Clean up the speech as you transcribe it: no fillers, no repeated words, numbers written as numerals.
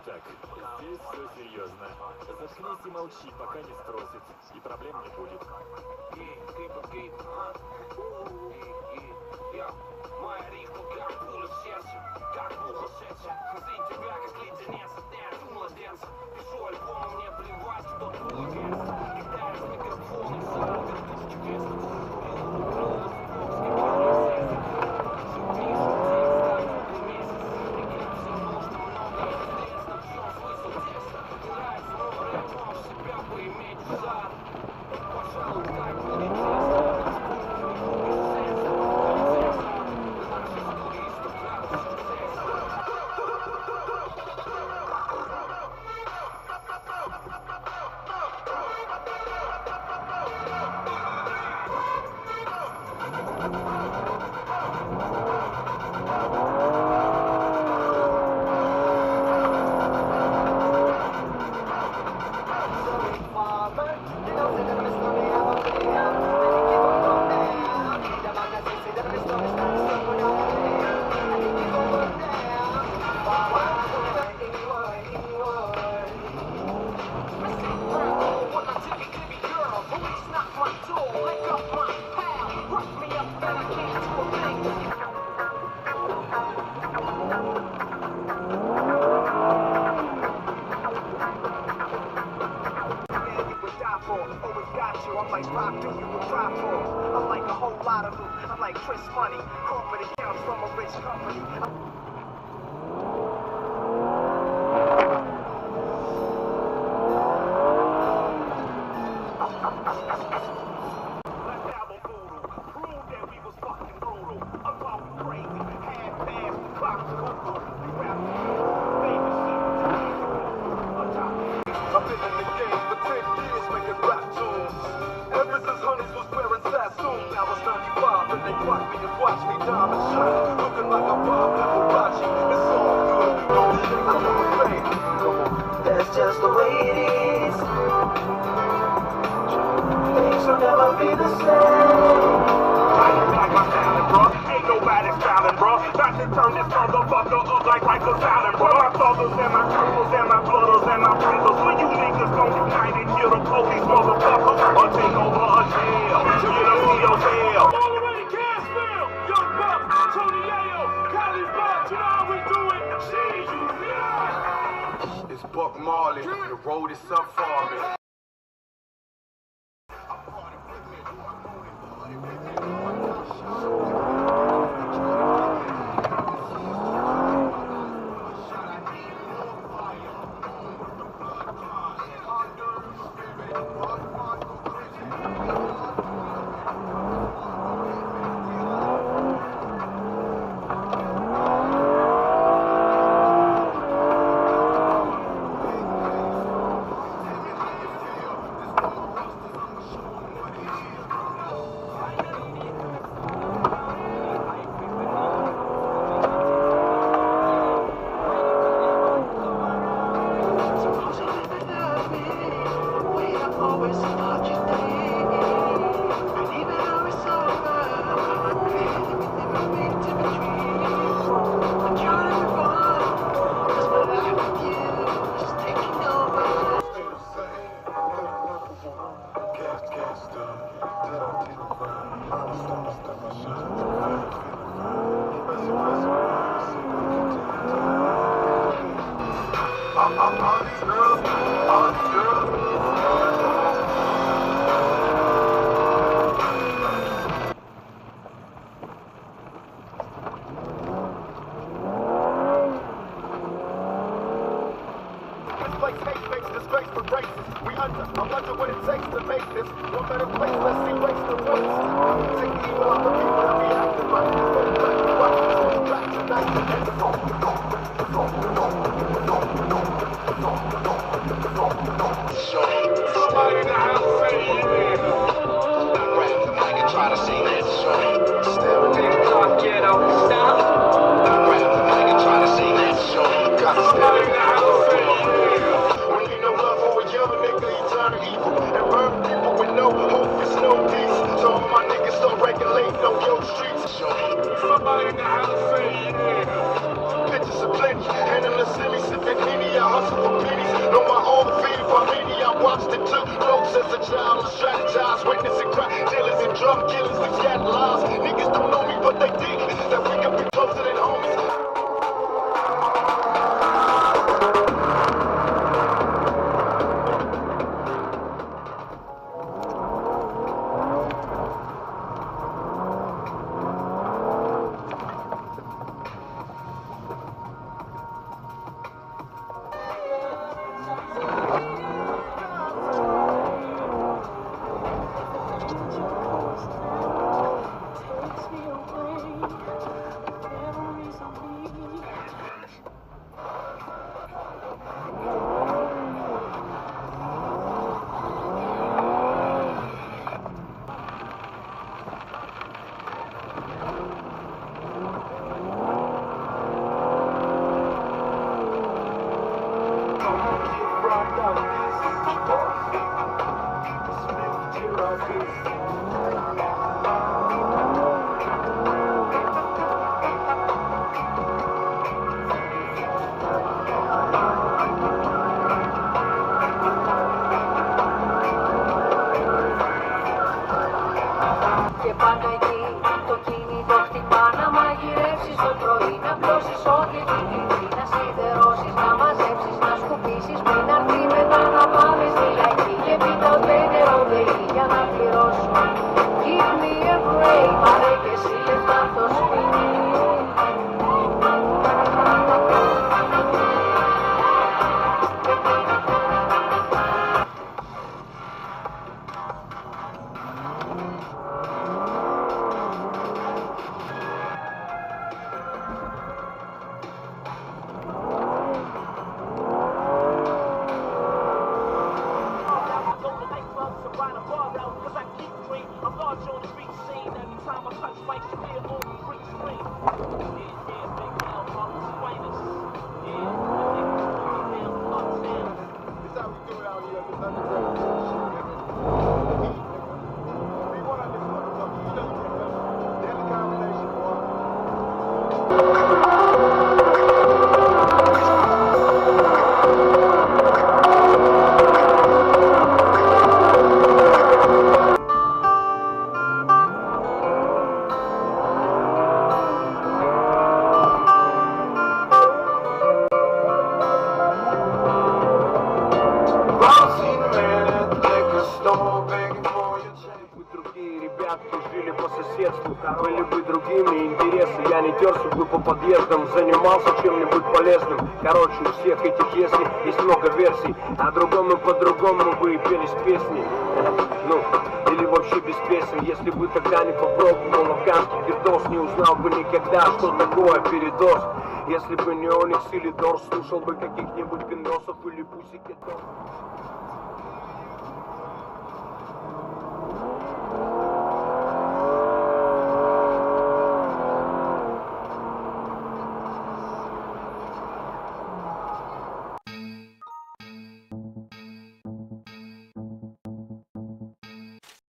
Так, здесь все серьезно. Заткнись и молчи, пока не струсит. И проблем не будет. Моя рифма как пуля в сердце, как муха сердце. Хранить тебя как леденец, нет, у младенца. Пишу альбом, мне плевать, кто твой вес. Когда я за микрофоном, сам вернусь чудесно. I'm like Rock, do you would try for? I'm like a whole lot of loot. I'm like Chris Money, corporate accounts from a rich company. Let's have a voodoo. Prove that we was fucking brutal. I'm talking crazy, half-fast, clocks cuckoo. Rap baby shit. I've been in the game for 10 years making rap tunes. Ever since Honeys was wearing Sassoon, I was 95 and they watched me and watched me diamond shine. Looking like a Bob Liberace. It's all good, don't think I'm on fame. That's just the way it is. Things will never be the same. I don't like my talent, bro. Ain't nobody styling, bro. About to turn this motherfucker up like a salad, bro. My thuggers and my turtles and my blooders and my panthers. When you niggas gon' unite and kill the police, motherfucker, or take over a jail. Get up in your cell. All the way to Cashville, Young Buck, Tony Ayo, Cali Buck, you know how we do it. See you, yeah. It's Buck Marley, the road is up for me. I'm under what it takes to make this one better place. Let's erase the waste. Take the evil out the people that be acting right. Watch this back tonight. Somebody in the house say amen. I'm rapping the mic and try to sing that song. Still TikTok ghetto stop. I'm rapping the mic and try to sing that song. Somebody in the house say amen. When you know love for a young nigga, you turn to evil and burn people with no hope, it's no peace. So all my niggas start regulating on your streets. Somebody εκεί. Το κινητό χτυπά να μαγειρεύσεις το πρωί. Να πλώσεις ό,τι έχει κλείσει. Να σιδερώσεις, να μαζέψεις, να σκουπίσεις. Πριν αρθεί μετά να πάμε στη λαϊκή. Και πίτα μπαίνε ροδεή για να πληρώσουμε. Give me a break, πάρε και εσύ λεφτά στο σπίτι. Были бы другими интересы, я не терся бы по подъездам, занимался чем-нибудь полезным. Короче, у всех этих если есть много версий, а другому по-другому бы и пелись песни. Ну, или вообще без песен, если бы тогда не попробовал афганский пердос, не узнал бы никогда, что такое передоз. Если бы не Оникс или Дорс, слушал бы каких-нибудь пиндосов или Пусикет.